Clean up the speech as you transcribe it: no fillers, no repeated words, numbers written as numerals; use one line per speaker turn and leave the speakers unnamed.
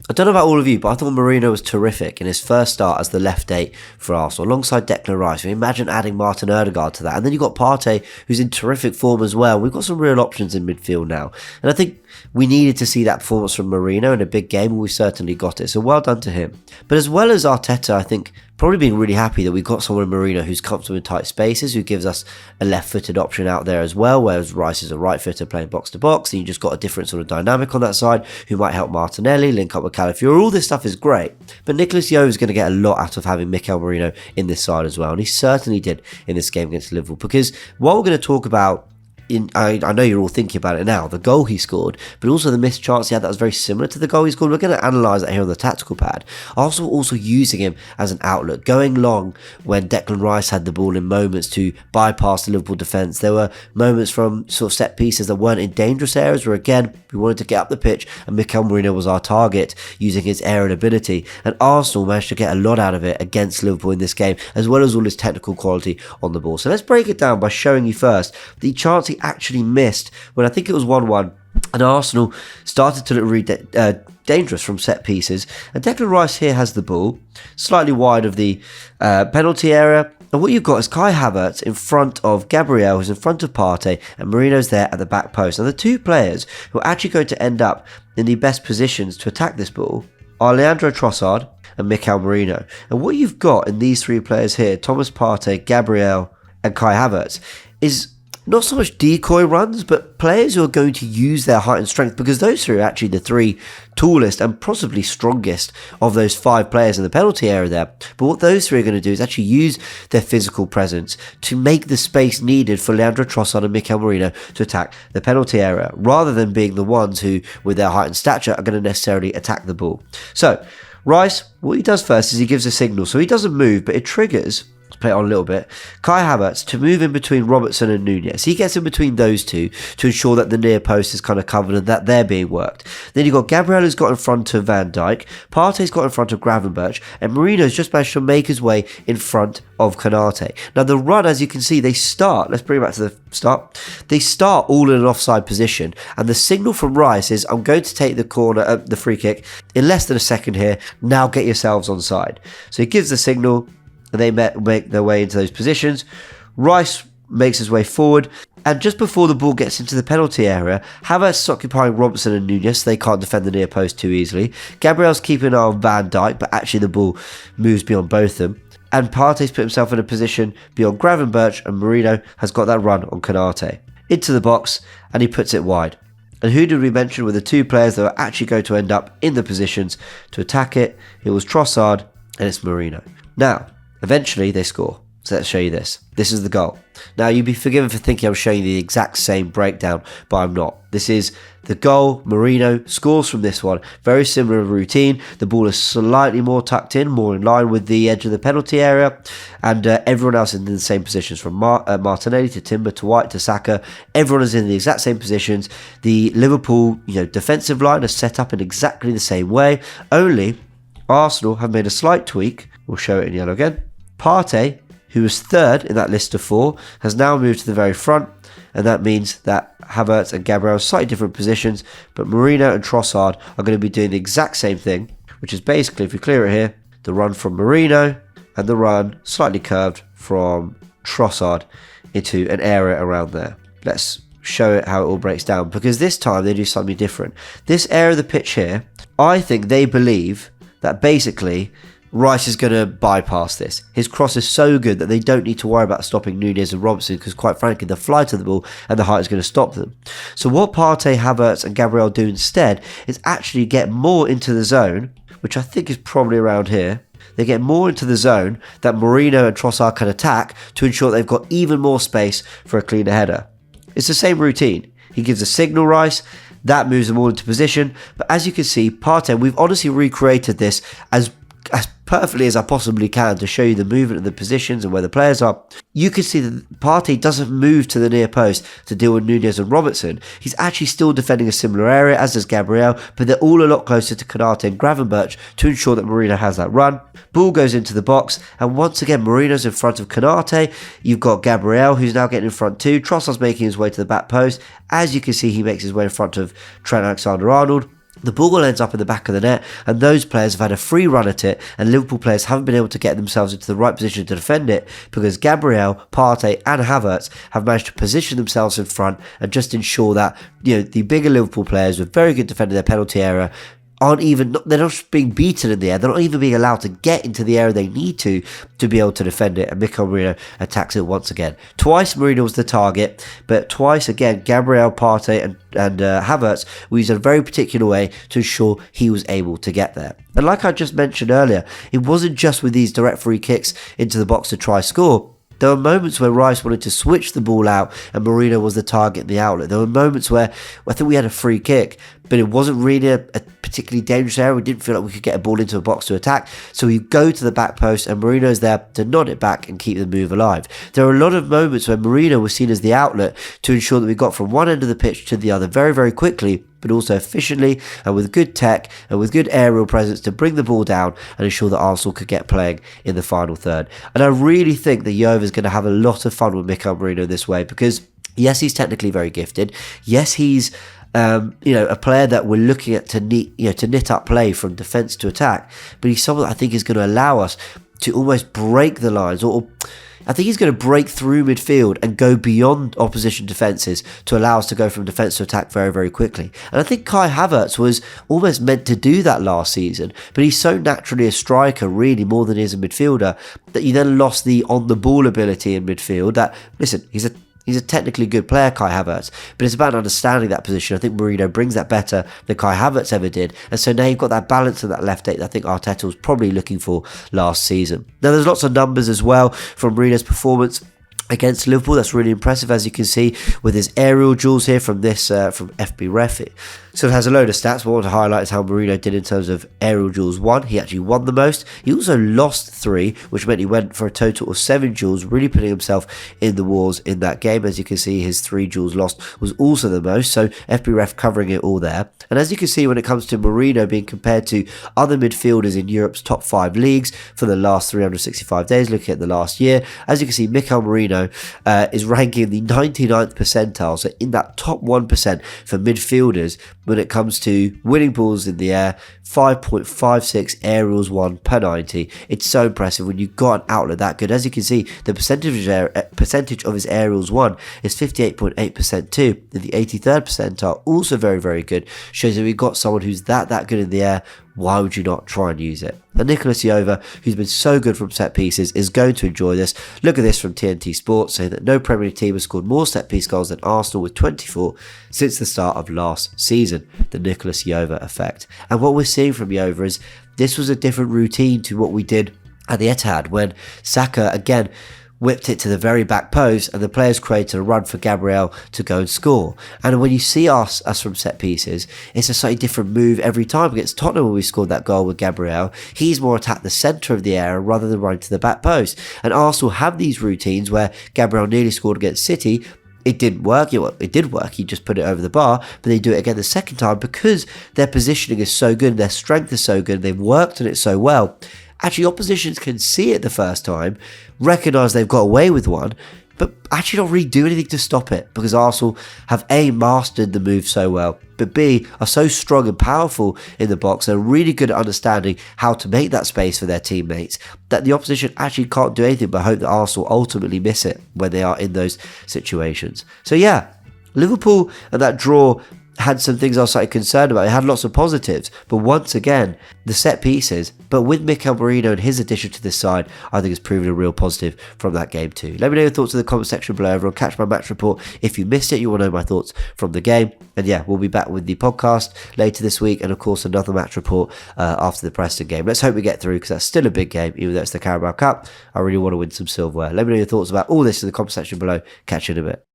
I don't know about all of you, but I thought Merino was terrific in his first start as the left 8 for Arsenal, alongside Declan Rice. Imagine adding Martin Odegaard to that. And then you've got Partey, who's in terrific form as well. We've got some real options in midfield now. And I think we needed to see that performance from Merino in a big game, and we certainly got it. So well done to him. But as well as Arteta, I think probably being really happy that we've got someone in Merino who's comfortable in tight spaces, who gives us a left-footed option out there as well, whereas Rice is a right-footer playing box-to-box, and you just got a different sort of dynamic on that side, who might help Martinelli, link up with Calafiori. All this stuff is great, but Nicolas Jover is going to get a lot out of having Mikel Merino in this side as well, and he certainly did in this game against Liverpool, because what we're going to talk about, I know you're all thinking about it now, the goal he scored, but also the missed chance he had that was very similar to the goal he scored. We're going to analyse that here on the tactical pad. Arsenal also using him as an outlet, going long when Declan Rice had the ball in moments to bypass the Liverpool defence. There were moments from sort of set pieces that weren't in dangerous areas where, again, we wanted to get up the pitch, and Mikel Merino was our target using his aerial ability. And Arsenal managed to get a lot out of it against Liverpool in this game, as well as all his technical quality on the ball. So let's break it down by showing you first the chance he actually missed when I think it was 1-1, and Arsenal started to look really dangerous from set pieces. And Declan Rice here has the ball slightly wide of the penalty area. And what you've got is Kai Havertz in front of Gabriel, who's in front of Partey, and Merino's there at the back post. Now, the two players who are actually going to end up in the best positions to attack this ball are Leandro Trossard and Mikel Merino. And what you've got in these three players here, Thomas Partey, Gabriel, and Kai Havertz, is not so much decoy runs, but players who are going to use their height and strength, because those three are actually the three tallest and possibly strongest of those five players in the penalty area there. But what those three are going to do is actually use their physical presence to make the space needed for Leandro Trossard and Mikel Merino to attack the penalty area, rather than being the ones who, with their height and stature, are going to necessarily attack the ball. So, Rice, what he does first is he gives a signal. So he doesn't move, but it triggers, let's play it on a little bit, Kai Havertz to move in between Robertson and Nunez. He gets in between those two to ensure that the near post is kind of covered and that they're being worked. Then you've got Gabriel, who's got in front of Van Dijk, Partey's got in front of Gravenberch, and Merino's just managed to make his way in front of Konate. Now the run, as you can see, they start, let's bring it back to the start, they start all in an offside position, and the signal from Rice is, I'm going to take the corner, the free kick in less than a second here, now get yourselves onside. So he gives the signal, and they make their way into those positions. Rice makes his way forward, and just before the ball gets into the penalty area, Havertz is occupying Robertson and Nunez, so they can't defend the near post too easily. Gabriel's keeping an eye on Van Dijk, but actually the ball moves beyond both of them. And Partey's put himself in a position beyond Gravenberch, and Merino has got that run on Konate. Into the box, and he puts it wide. And who did we mention were the two players that were actually going to end up in the positions to attack it? It was Trossard, and it's Merino. Now, eventually they score. So let's show you this. This is the goal. Now, you'd be forgiven for thinking I'm showing you the exact same breakdown, but I'm not. This is the goal. Merino scores from this one. Very similar routine. The ball is slightly more tucked in, more in line with the edge of the penalty area, and everyone else is in the same positions, from Martinelli to Timber to White to Saka. Everyone is in the exact same positions. The Liverpool, defensive line is set up in exactly the same way. Only Arsenal have made a slight tweak. We'll show it in yellow again. Partey, who was third in that list of four, has now moved to the very front, and that means that Havertz and Gabriel are slightly different positions, but Merino and Trossard are going to be doing the exact same thing, which is basically, if we clear it here, the run from Merino and the run slightly curved from Trossard into an area around there. Let's show it how it all breaks down, because this time they do something different. This area of the pitch here, I think they believe that basically Rice is going to bypass this. His cross is so good that they don't need to worry about stopping Nunez and Robertson, because quite frankly the flight of the ball and the height is going to stop them. So what Partey, Havertz and Gabriel do instead is actually get more into the zone, which I think is probably around here. They get more into the zone that Merino and Trossard can attack to ensure they've got even more space for a cleaner header. It's the same routine. He gives a signal, Rice. That moves them all into position. But as you can see, Partey, we've honestly recreated this as perfectly as I possibly can to show you the movement of the positions and where the players are. You can see that Partey doesn't move to the near post to deal with Nunez and Robertson. He's actually still defending a similar area, as does Gabriel, but they're all a lot closer to Konate and Gravenberch to ensure that Merino has that run. Ball goes into the box, and once again Merino's in front of Konate. You've got Gabriel, who's now getting in front too. Trossard's making his way to the back post. As you can see, he makes his way in front of Trent Alexander-Arnold. the ball ends up in the back of the net, and those players have had a free run at it, and Liverpool players haven't been able to get themselves into the right position to defend it because Gabriel, Partey and Havertz have managed to position themselves in front and just ensure that, the bigger Liverpool players with very good defending their penalty area they're not being beaten in the air, they're not even being allowed to get into the area they need to be able to defend it, and Mikel Merino attacks it once again. Twice Merino was the target, but twice again Gabriel, Partey and Havertz were used in a very particular way to ensure he was able to get there. And like I just mentioned earlier, it wasn't just with these direct free kicks into the box to try score. There were moments where Rice wanted to switch the ball out and Merino was the target in the outlet. There were moments where I think we had a free kick, but it wasn't really a particularly dangerous area. We didn't feel like we could get a ball into a box to attack. So we go to the back post and Merino's there to nod it back and keep the move alive. There are a lot of moments where Merino was seen as the outlet to ensure that we got from one end of the pitch to the other very, very quickly, but also efficiently and with good tech and with good aerial presence to bring the ball down and ensure that Arsenal could get playing in the final third. And I really think that Jover is going to have a lot of fun with Mikel Merino this way because, yes, he's technically very gifted. Yes, he's a player that we're looking at to knit up play from defence to attack, but he's someone that I think is going to allow us to almost break the lines, or I think he's going to break through midfield and go beyond opposition defences to allow us to go from defence to attack very, very quickly. And I think Kai Havertz was almost meant to do that last season, but he's so naturally a striker, really, more than he is a midfielder, that you then lost the on-the-ball ability in midfield. That, listen, he's a technically good player, Kai Havertz, but it's about understanding that position. I think Merino brings that better than Kai Havertz ever did, and so now you've got that balance of that left eight that I think Arteta was probably looking for last season. Now, there's lots of numbers as well from Merino's performance against Liverpool. That's really impressive, as you can see with his aerial duels here from FB Ref. So it has a load of stats. What I want to highlight is how Merino did in terms of aerial duels won. He actually won the most. He also lost 3, which meant he went for a total of 7 duels, really putting himself in the wars in that game. As you can see, his 3 duels lost was also the most. So FB Ref covering it all there. And as you can see, when it comes to Merino being compared to other midfielders in Europe's top 5 leagues for the last 365 days, looking at the last year, as you can see, Mikel Merino is ranking in the 99th percentile, so in that top 1% for midfielders when it comes to winning balls in the air. 5.56 aerials won per 90. It's so impressive when you've got an outlet that good. As you can see, the percentage of his aerials won is 58.8% too. In the 83rd percentile, also very, very good. Shows that we've got someone who's that good in the air. Why would you not try and use it? And Nicolas Jover, who's been so good from set pieces, is going to enjoy this. Look at this from TNT Sports, saying that no Premier League team has scored more set piece goals than Arsenal with 24 since the start of last season. The Nicolas Jover effect. And what we're seeing from Jover is this was a different routine to what we did at the Etihad when Saka again whipped it to the very back post and the players created a run for Gabriel to go and score. And when you see us from set pieces, it's a slightly different move every time. Against Tottenham, when we scored that goal with Gabriel, he's more attacked the centre of the area rather than running to the back post. And Arsenal have these routines where Gabriel nearly scored against City. It didn't work. It did work. He just put it over the bar, but they do it again the second time because their positioning is so good, their strength is so good, they've worked on it so well. Actually, oppositions can see it the first time, recognise they've got away with one, but actually not really do anything to stop it because Arsenal have A, mastered the move so well, but B, are so strong and powerful in the box, they're really good at understanding how to make that space for their teammates, that the opposition actually can't do anything but hope that Arsenal ultimately miss it when they are in those situations. So yeah, Liverpool and that draw had some things I was slightly concerned about. It had lots of positives, but once again, the set pieces, but with Mikel Merino and his addition to this side, I think it's proven a real positive from that game too. Let me know your thoughts in the comment section below. Everyone, catch my match report. If you missed it, you will know my thoughts from the game. And yeah, we'll be back with the podcast later this week, and of course another match report after the Preston game. Let's hope we get through, because that's still a big game, even though it's the Carabao Cup. I really want to win some silverware. Let me know your thoughts about all this in the comment section below. Catch you in a bit.